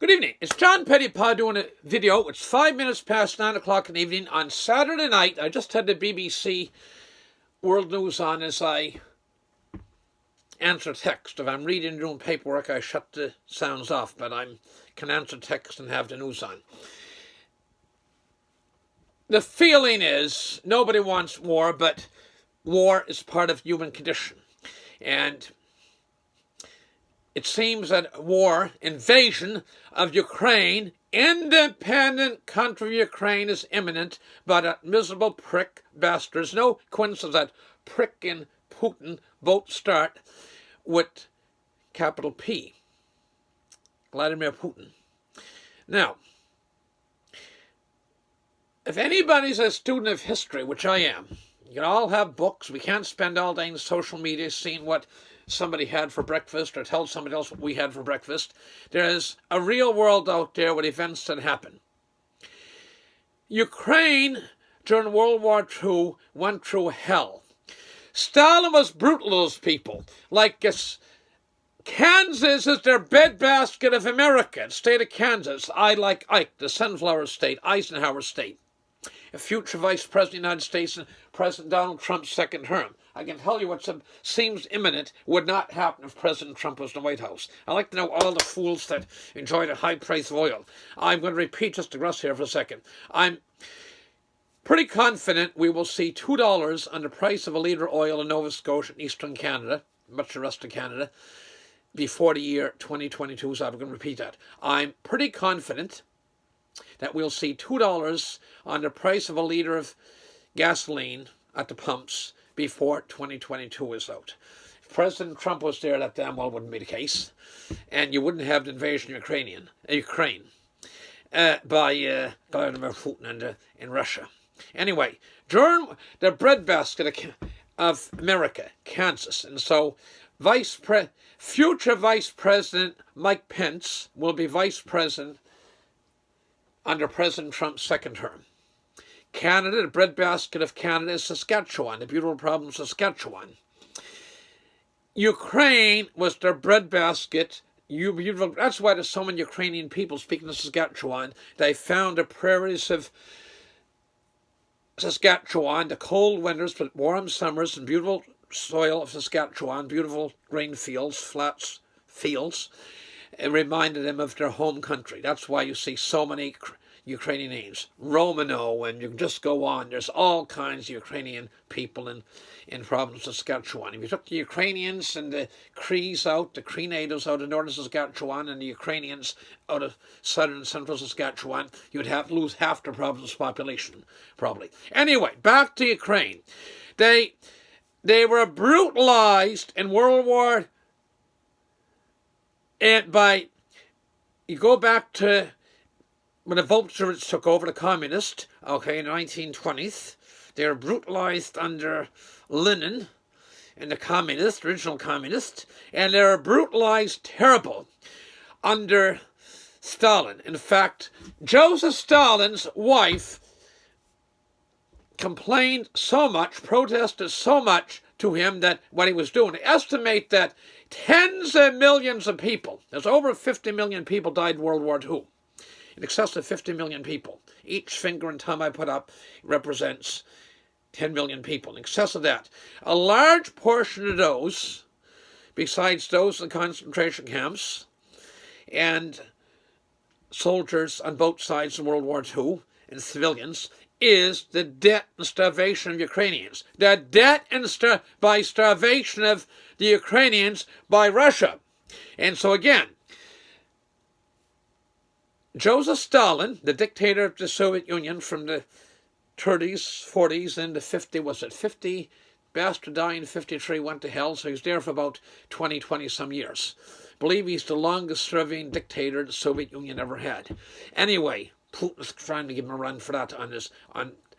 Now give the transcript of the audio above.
Good evening. It's John Pettypaw doing a video. It's 5 minutes past 9 o'clock in the evening on Saturday night. I just had the BBC World News on as I answer text. If I'm reading and doing paperwork, I shut the sounds off, but I can answer text and have the news on. The feeling is nobody wants war, but war is part of human condition. And it seems that war, invasion of Ukraine, independent country of Ukraine, is imminent, but that miserable prick bastards, no coincidence that prick and Putin both start with capital P, Vladimir Putin. Now, if anybody's a student of history, which I am, you can all have books. We can't spend all day in social media seeing what somebody had for breakfast or tell somebody else what we had for breakfast. There is a real world out there with events that happen. Ukraine, during World War II, went through hell. Stalin was brutal to those people. Like Kansas is their breadbasket of America, the state of Kansas. I like Ike, the sunflower state, Eisenhower state. A future vice president of the United States and President Donald Trump's second term. I can tell you what seems imminent would not happen if President Trump was in the White House. I like to know all the fools that enjoy the high price of oil. I'm going to repeat just the rest here for a second. I'm pretty confident we will see $2 on the price of a litre of oil in Nova Scotia and Eastern Canada, much of the rest of Canada, before the year 2022, so I'm going to repeat that. I'm pretty confident that we'll see $2 on the price of a litre of gasoline at the pumps before 2022 is out. If President Trump was there, that damn well wouldn't be the case. And you wouldn't have the invasion of Ukraine by Vladimir Putin in Russia. Anyway, during the breadbasket of America, Kansas, and so future Vice President Mike Pence will be Vice President under President Trump's second term. Canada, the breadbasket of Canada is Saskatchewan, the beautiful province of Saskatchewan. Ukraine was their breadbasket. That's why there's so many Ukrainian people speaking of Saskatchewan. They found the prairies of Saskatchewan, the cold winters but warm summers, and beautiful soil of Saskatchewan, beautiful grain fields, flat fields. It reminded them of their home country. That's why you see so many Ukrainian names. Romano, and you can just go on. There's all kinds of Ukrainian people in province of Saskatchewan. If you took the Ukrainians and the Crees out, the Cree natives out of northern Saskatchewan and the Ukrainians out of southern and central Saskatchewan, you'd lose half the province's population, probably. Anyway, back to Ukraine. They were brutalized in World War you go back to when the Bolsheviks took over, the communists, in the 1920s, they were brutalized under Lenin and the original communists, and they were brutalized terrible under Stalin. In fact, Joseph Stalin's wife complained so much, protested so much to him that what he was doing. They estimate that tens of millions of people, there's over 50 million people died in World War II. In excess of 50 million people. Each finger and thumb I put up represents 10 million people. In excess of that. A large portion of those, besides those in the concentration camps and soldiers on both sides in World War II and civilians, is the debt and starvation of Ukrainians. The debt and by starvation of the Ukrainians by Russia. And so again, Joseph Stalin, the dictator of the Soviet Union from the 30s, 40s, and the 50, bastard died in 53, went to hell, so he's there for about 20 some years. I believe he's the longest serving dictator the Soviet Union ever had. Anyway, Putin's trying to give him a run for that on